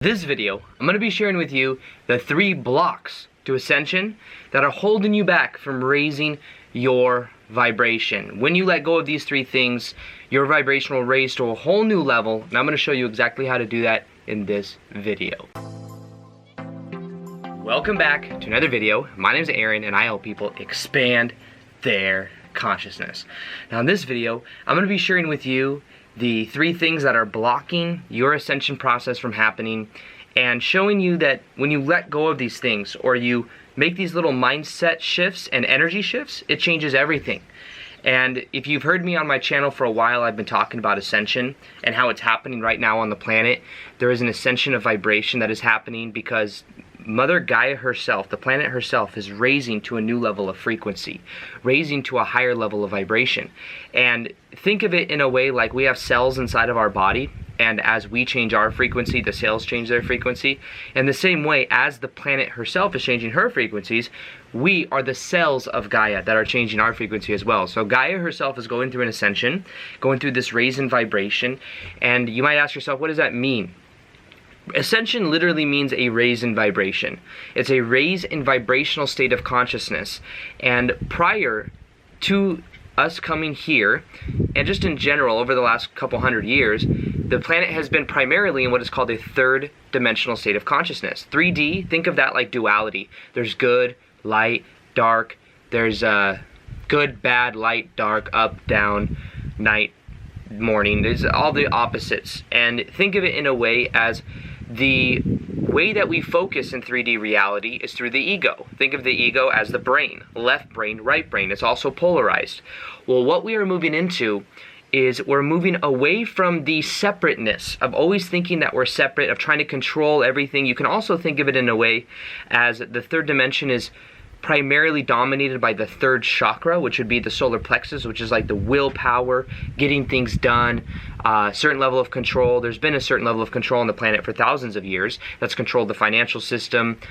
This video, I'm going to be sharing with you the 3 blocks to ascension that are holding you back from raising your vibration. When you let go of these 3 things, your vibration will raise to a whole new level, and I'm going to show you exactly how to do that in this video. Welcome back to another video. My name is Aaron, and I help people expand their consciousness. Now in this video, I'm going to be sharing with you the 3 things that are blocking your ascension process from happening, and showing you that when you let go of these things, or you make these little mindset shifts and energy shifts, it changes everything. And if you've heard me on my channel for a while, I've been talking about ascension and how it's happening right now on the planet. There is an ascension of vibration that is happening because Mother Gaia herself, the planet herself, is raising to a new level of frequency, raising to a higher level of vibration. And think of it in a way like we have cells inside of our body, and as we change our frequency, the cells change their frequency. In the same way, as the planet herself is changing her frequencies, we are the cells of Gaia that are changing our frequency as well. So Gaia herself is going through an ascension, going through this raise in vibration, and you might ask yourself, what does that mean? Ascension literally means a raise in vibration. It's a raise in vibrational state of consciousness. And prior to us coming here, and just in general over the last couple hundred years, the planet has been primarily in what is called a 3rd dimensional state of consciousness. 3D, think of that like duality. There's good, light, dark. There's good, bad, light, dark, up, down, night, morning. There's all the opposites. And think of it in a way as the way that we focus in 3D reality is through the ego. Think of the ego as the brain, left brain, right brain. It's also polarized. Well, what we are moving into is we're moving away from the separateness of always thinking that we're separate, of trying to control everything. You can also think of it in a way as the 3rd dimension is primarily dominated by the 3rd chakra, which would be the solar plexus, which is like the willpower, getting things done, certain level of control. There's been a certain level of control on the planet for thousands of years that's controlled the financial system,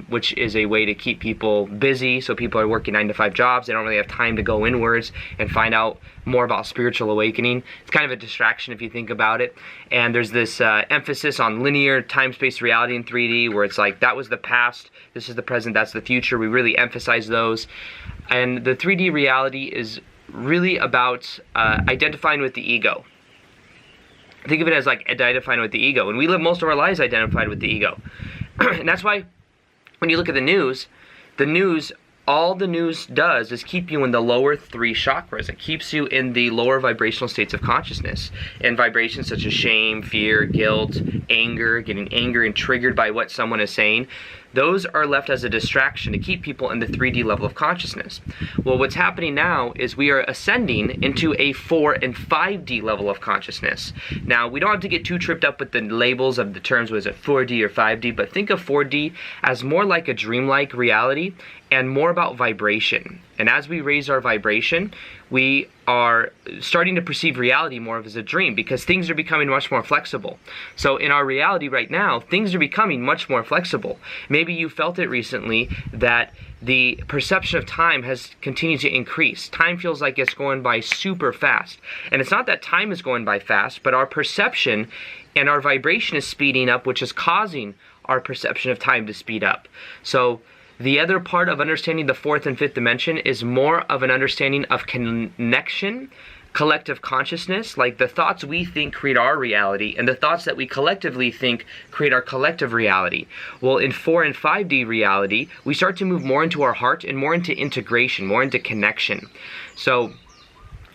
which is a way to keep people busy. So people are working 9-to-5 jobs. They don't really have time to go inwards and find out more about spiritual awakening. It's kind of a distraction if you think about it. And there's this emphasis on linear time-space reality in 3D, where it's like that was the past, this is the present, that's the future. We really emphasize those. And the 3D reality is really about identifying with the ego. Think of it as like identifying with the ego. And we live most of our lives identified with the ego. And that's why when you look at the news, all the news does is keep you in the lower 3 chakras. It keeps you in the lower vibrational states of consciousness. And vibrations such as shame, fear, guilt, anger, getting angry and triggered by what someone is saying, those are left as a distraction to keep people in the 3D level of consciousness. Well, what's happening now is we are ascending into a 4 and 5D level of consciousness. Now, we don't have to get too tripped up with the labels of the terms, was it 4D or 5D, but think of 4D as more like a dreamlike reality and more about vibration. And as we raise our vibration, we are starting to perceive reality more as a dream, because things are becoming much more flexible. So in our reality right now, things are becoming much more flexible. Maybe you felt it recently that the perception of time has continued to increase. Time feels like it's going by super fast. And it's not that time is going by fast, but our perception and our vibration is speeding up, which is causing our perception of time to speed up. So the other part of understanding the 4th and 5th dimension is more of an understanding of connection, collective consciousness, like the thoughts we think create our reality, and the thoughts that we collectively think create our collective reality. Well, in 4 and 5D reality, we start to move more into our heart and more into integration, more into connection. So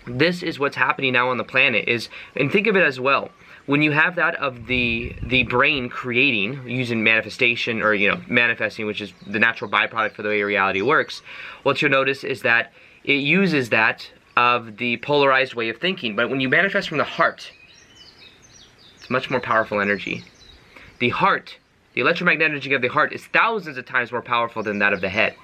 this is what's happening now on the planet is, and think of it as well, when you have that of the brain creating, using manifestation, or manifesting, which is the natural byproduct for the way reality works, what you'll notice is that it uses that of the polarized way of thinking. But when you manifest from the heart, it's much more powerful energy. The heart, the electromagnetic energy of the heart is thousands of times more powerful than that of the head.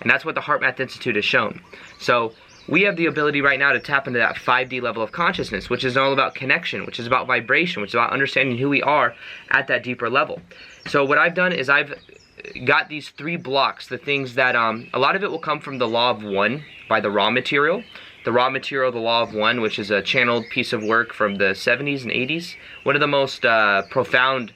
And that's what the Heart Math Institute has shown. So we have the ability right now to tap into that 5D level of consciousness, which is all about connection, which is about vibration, which is about understanding who we are at that deeper level. So what I've done is I've got these 3 blocks, the things that, a lot of it will come from the Law of One by the Raw Material. The Raw Material, the Law of One, which is a channeled piece of work from the 70s and 80s. One of the most profound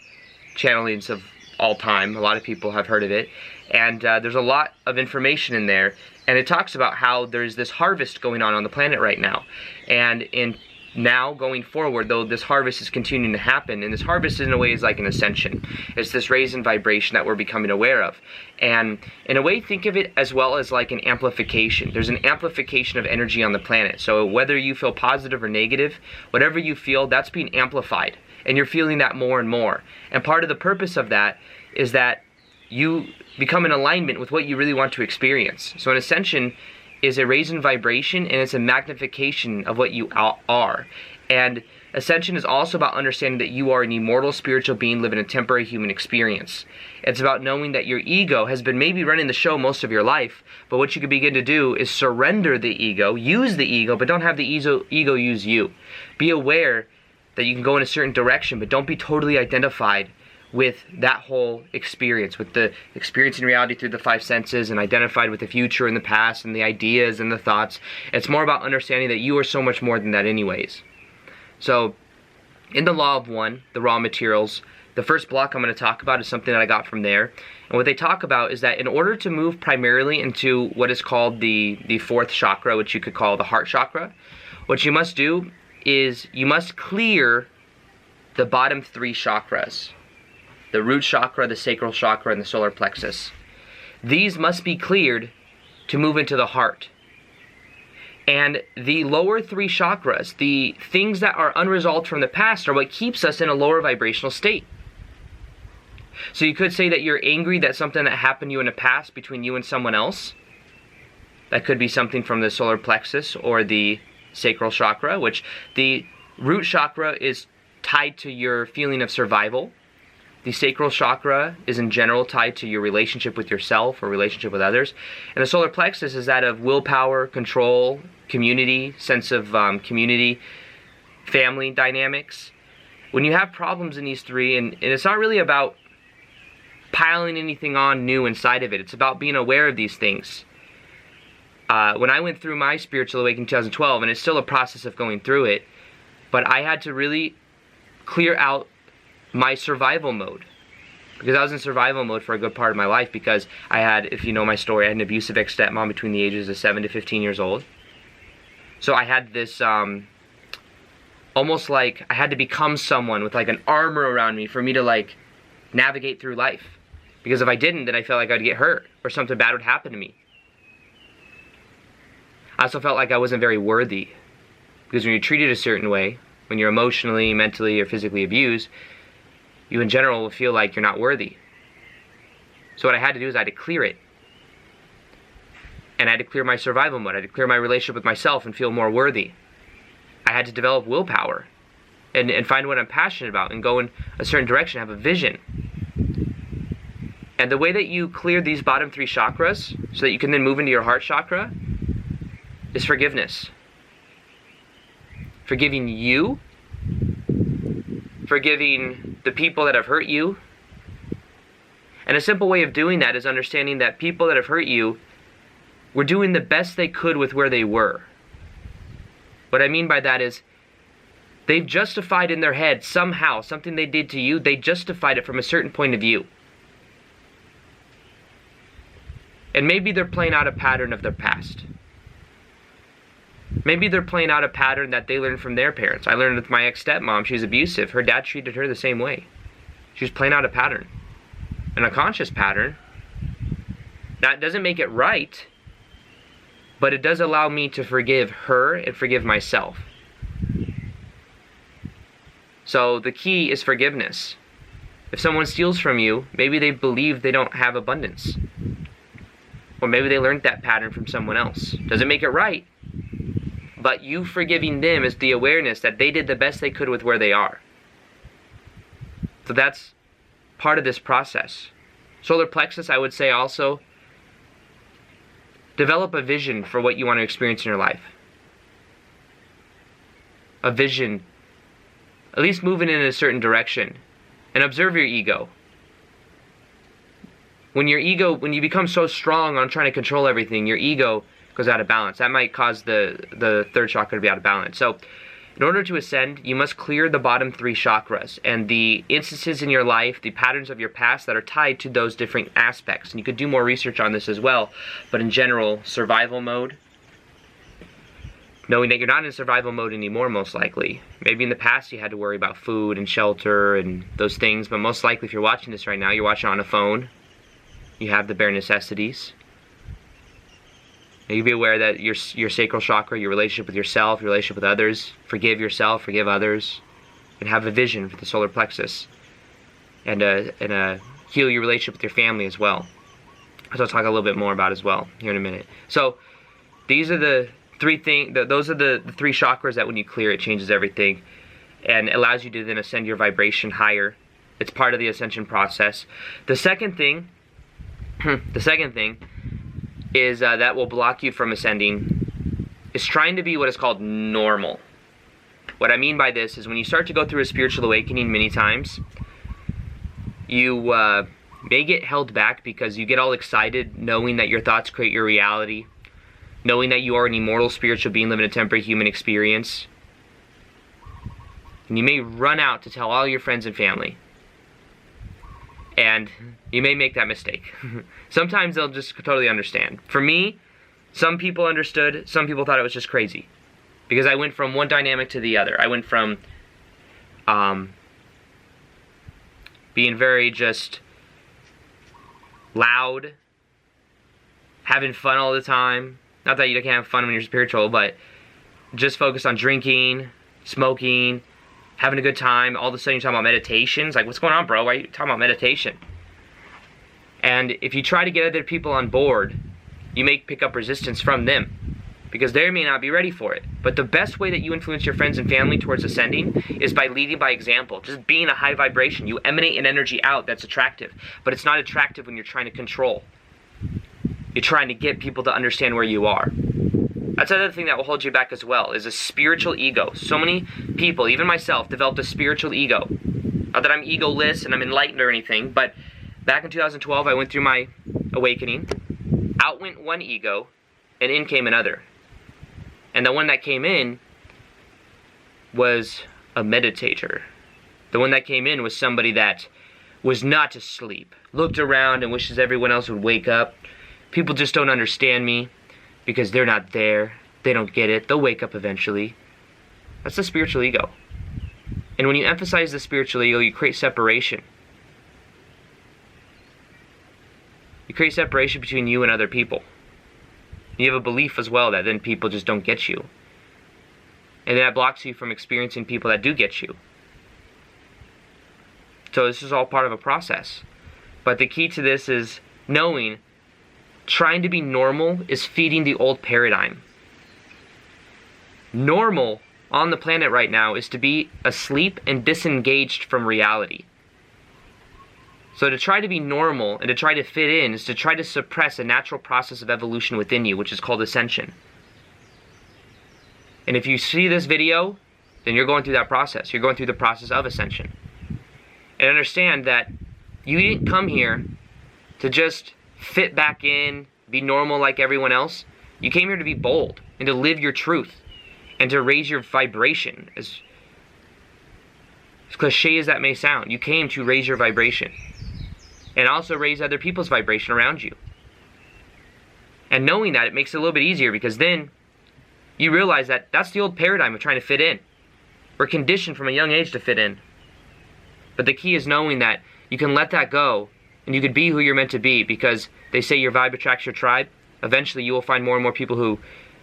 channelings of all time. A lot of people have heard of it. And there's a lot of information in there. And it talks about how there's this harvest going on the planet right now. And now going forward, though, this harvest is continuing to happen, and this harvest in a way is like an ascension. It's this raise in vibration that we're becoming aware of. And in a way, think of it as well as like an amplification. There's an amplification of energy on the planet. So whether you feel positive or negative, whatever you feel, that's being amplified. And you're feeling that more and more. And part of the purpose of that is that you become in alignment with what you really want to experience. So an ascension is a raise in vibration, and it's a magnification of what you are. And ascension is also about understanding that you are an immortal spiritual being living a temporary human experience. It's about knowing that your ego has been maybe running the show most of your life, but what you can begin to do is surrender the ego, use the ego, but don't have the ego use you. Be aware that you can go in a certain direction, but don't be totally identified with that whole experience, with the experiencing reality through the five senses, and identified with the future and the past and the ideas and the thoughts. It's more about understanding that you are so much more than that anyways. So in the law of one, the raw materials, the first block I'm going to talk about is something that I got from there. And what they talk about is that in order to move primarily into what is called the fourth chakra, which you could call the heart chakra, what you must do is you must clear the bottom three chakras. The root chakra, the sacral chakra, and the solar plexus. These must be cleared to move into the heart. And the lower three chakras, the things that are unresolved from the past, are what keeps us in a lower vibrational state. So you could say that you're angry that something that happened to you in the past between you and someone else. That could be something from the solar plexus or the sacral chakra, which the root chakra is tied to your feeling of survival. The sacral chakra is in general tied to your relationship with yourself or relationship with others. And the solar plexus is that of willpower, control, community, sense of community, family dynamics. When you have problems in these three, and it's not really about piling anything on new inside of it. It's about being aware of these things. When I went through my spiritual awakening in 2012, and it's still a process of going through it, but I had to really clear out my survival mode, because I was in survival mode for a good part of my life, because I had, if you know my story, I had an abusive ex-stepmom between the ages of 7 to 15 years old. So I had this almost like I had to become someone with like an armor around me for me to like navigate through life, because if I didn't, then I felt like I'd get hurt or something bad would happen to me. I also felt like I wasn't very worthy, because when you're treated a certain way, when you're emotionally, mentally, or physically abused, you in general will feel like you're not worthy. So what I had to do is I had to clear it. And I had to clear my survival mode. I had to clear my relationship with myself and feel more worthy. I had to develop willpower and find what I'm passionate about and go in a certain direction, have a vision. And the way that you clear these bottom three chakras so that you can then move into your heart chakra is forgiveness. Forgiving you, forgiving the people that have hurt you. And a simple way of doing that is understanding that people that have hurt you were doing the best they could with where they were. What I mean by that is they've justified in their head somehow something they did to you. They justified it from a certain point of view. And maybe they're playing out a pattern of their past. Maybe they're playing out a pattern that they learned from their parents. I learned with my ex-stepmom, she's abusive. Her dad treated her the same way. She was playing out a pattern. An unconscious pattern. That doesn't make it right, but it does allow me to forgive her and forgive myself. So the key is forgiveness. If someone steals from you, maybe they believe they don't have abundance. Or maybe they learned that pattern from someone else. Doesn't make it right, but you forgiving them is the awareness that they did the best they could with where they are. So that's part of this process. Solar plexus, I would say also, develop a vision for what you want to experience in your life. A vision, at least moving in a certain direction. And observe your ego. When you become so strong on trying to control everything, your ego goes out of balance. That might cause the third chakra to be out of balance. So In order to ascend, you must clear the bottom 3 chakras and the instances in your life, the patterns of your past that are tied to those different aspects. And you could do more research on this as well, but in general, survival mode, knowing that you're not in survival mode anymore, most likely. Maybe in the past you had to worry about food and shelter and those things, but most likely if you're watching this right now, you're watching on a phone, you have the bare necessities. And you be aware that your sacral chakra, your relationship with yourself, your relationship with others, forgive yourself, forgive others, and have a vision for the solar plexus, and heal your relationship with your family as well. Which I'll talk a little bit more about as well here in a minute. So these are the 3 things. Those are the 3 chakras that when you clear, it changes everything, and allows you to then ascend your vibration higher. It's part of the ascension process. The second thing, is that will block you from ascending is trying to be what is called normal. What I mean by this is when you start to go through a spiritual awakening many times, you may get held back because you get all excited knowing that your thoughts create your reality, knowing that you are an immortal spiritual being living a temporary human experience. And you may run out to tell all your friends and family. And you may make that mistake. Sometimes they'll just totally understand. For me, some people understood, some people thought it was just crazy. Because I went from one dynamic to the other. I went from being very just loud, having fun all the time. Not that you can't have fun when you're spiritual, but just focused on drinking, smoking, having a good time. All of a sudden you're talking about meditation. It's like, what's going on, bro? Why are you talking about meditation? And if you try to get other people on board, you may pick up resistance from them because they may not be ready for it. But the best way that you influence your friends and family towards ascending is by leading by example. Just being a high vibration. You emanate an energy out that's attractive. But it's not attractive when you're trying to control. You're trying to get people to understand where you are. That's another thing that will hold you back as well, is a spiritual ego. So many people, even myself, developed a spiritual ego. Not that I'm egoless and I'm enlightened or anything, but back in 2012, I went through my awakening. Out went one ego, and in came another. And the one that came in was a meditator. The one that came in was somebody that was not asleep, looked around and wishes everyone else would wake up. People just don't understand me because they're not there. They don't get it. They'll wake up eventually. That's the spiritual ego. And when you emphasize the spiritual ego, you create separation. You create separation between you and other people. You have a belief as well that then people just don't get you. And that blocks you from experiencing people that do get you. So this is all part of a process. But the key to this is knowing trying to be normal is feeding the old paradigm. Normal on the planet right now is to be asleep and disengaged from reality. So to try to be normal and to try to fit in is to try to suppress a natural process of evolution within you, which is called ascension. And if you see this video, then you're going through that process. You're going through the process of ascension. And understand that you didn't come here to just fit back in, be normal like everyone else. You came here to be bold and to live your truth and to raise your vibration. As cliche as that may sound, you came to raise your vibration and also raise other people's vibration around you. And knowing that, it makes it a little bit easier because then you realize that that's the old paradigm of trying to fit in. We're conditioned from a young age to fit in. But the key is knowing that you can let that go and you can be who you're meant to be, because they say your vibe attracts your tribe. Eventually you will find more and more people who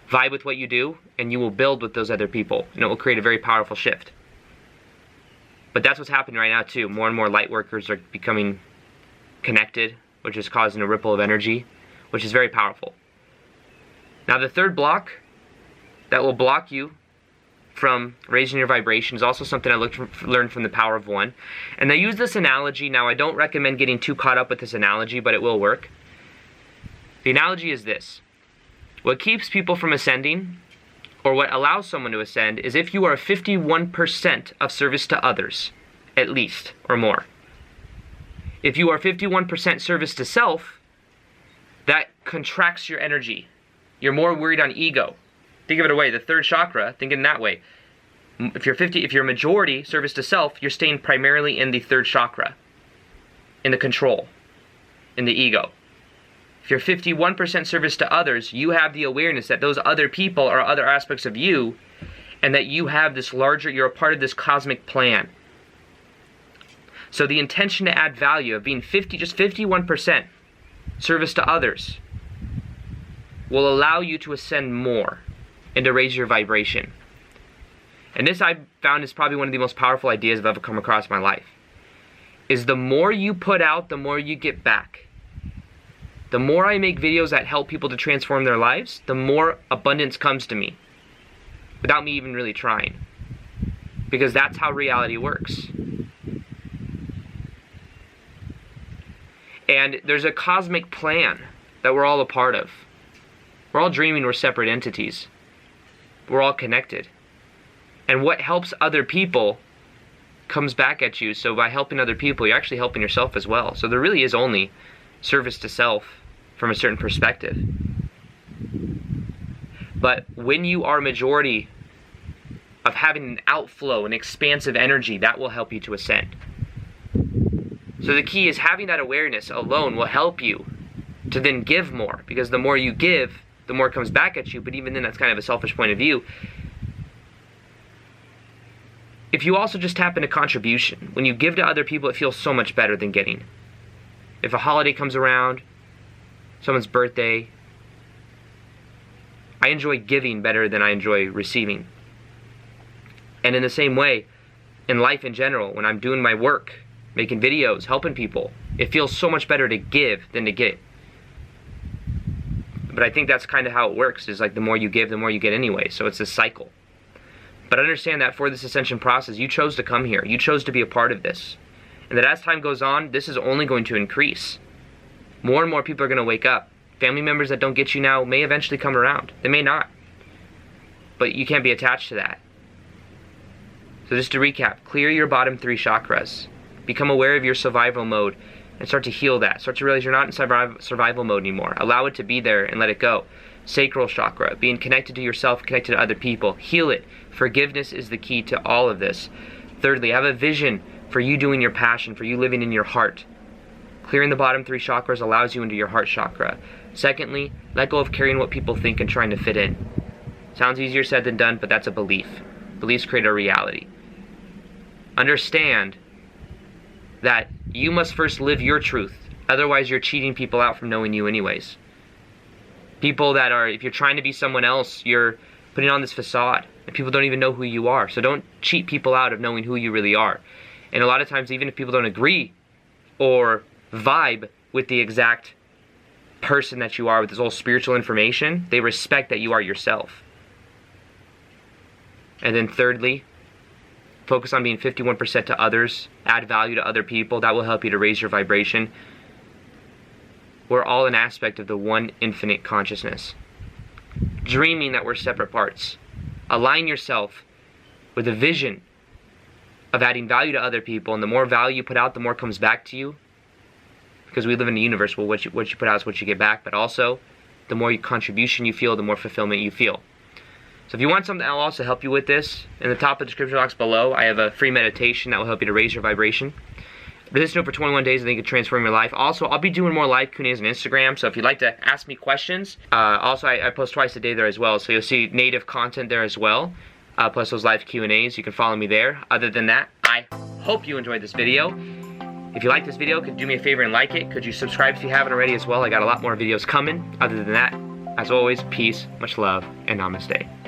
vibe with what you do, and you will build with those other people, and it will create a very powerful shift. But that's what's happening right now too. More and more light workers are becoming connected, which is causing a ripple of energy, which is very powerful. Now the third block that will block you from raising your vibration is also something I learned from the Power of One. And I use this analogy. Now I don't recommend getting too caught up with this analogy, but it will work. The analogy is this. What keeps people from ascending, or what allows someone to ascend, is if you are 51% of service to others, at least, or more. If you are 51% service to self, that contracts your energy. You're more worried on ego. Think of it away, the third chakra, think in that way. If you're majority service to self, you're staying primarily in the third chakra, in the control, in the ego. If you're 51% service to others, you have the awareness that those other people are other aspects of you, and that you have this larger, you're a part of this cosmic plan. So the intention to add value of being just 51% service to others will allow you to ascend more and to raise your vibration. And this I found is probably one of the most powerful ideas I've ever come across in my life. Is the more you put out, the more you get back. The more I make videos that help people to transform their lives, the more abundance comes to me, without me even really trying. Because that's how reality works. And there's a cosmic plan that we're all a part of. We're all dreaming we're separate entities. We're all connected. And what helps other people comes back at you. So by helping other people, you're actually helping yourself as well. So there really is only service to self from a certain perspective. But when you are majority of having an outflow, an expansive energy, that will help you to ascend. So the key is having that awareness alone will help you to then give more. Because the more you give, the more comes back at you. But even then, that's kind of a selfish point of view. If you also just tap into contribution, when you give to other people, it feels so much better than getting. If a holiday comes around, someone's birthday, I enjoy giving better than I enjoy receiving. And in the same way, in life in general, when I'm doing my work, making videos, helping people, it feels so much better to give than to get. But I think that's kind of how it works, is like the more you give, the more you get anyway. So it's a cycle. But understand that for this ascension process, you chose to come here. You chose to be a part of this. And that as time goes on, this is only going to increase. More and more people are going to wake up. Family members that don't get you now may eventually come around. They may not. But you can't be attached to that. So just to recap, clear your bottom 3 chakras. Become aware of your survival mode and start to heal that. Start to realize you're not in survival mode anymore. Allow it to be there and let it go. Sacral chakra, being connected to yourself, connected to other people. Heal it. Forgiveness is the key to all of this. Thirdly, have a vision for you doing your passion, for you living in your heart. Clearing the bottom 3 chakras allows you into your heart chakra. Secondly, let go of caring what people think and trying to fit in. Sounds easier said than done, but that's a belief. Beliefs create a reality. Understand that you must first live your truth. Otherwise, you're cheating people out from knowing you anyways. People that are, if you're trying to be someone else, you're putting on this facade. And people don't even know who you are. So don't cheat people out of knowing who you really are. And a lot of times, even if people don't agree or vibe with the exact person that you are with this whole spiritual information, they respect that you are yourself. And then thirdly, focus on being 51% to others. Add value to other people. That will help you to raise your vibration. We're all an aspect of the one infinite consciousness. Dreaming that we're separate parts. Align yourself with a vision of adding value to other people. And the more value you put out, the more comes back to you. Because we live in a universe where what you put out is what you get back. But also, the more contribution you feel, the more fulfillment you feel. So if you want something that will also help you with this, in the top of the description box below, I have a free meditation that will help you to raise your vibration. Listen to it for 21 days. I think it can transform your life. Also, I'll be doing more live Q&As on Instagram. So if you'd like to ask me questions, also I post twice a day there as well. So you'll see native content there as well. Plus those live Q&As. You can follow me there. Other than that, I hope you enjoyed this video. If you like this video, could you do me a favor and like it? Could you subscribe if you haven't already as well? I got a lot more videos coming. Other than that, as always, peace, much love, and namaste.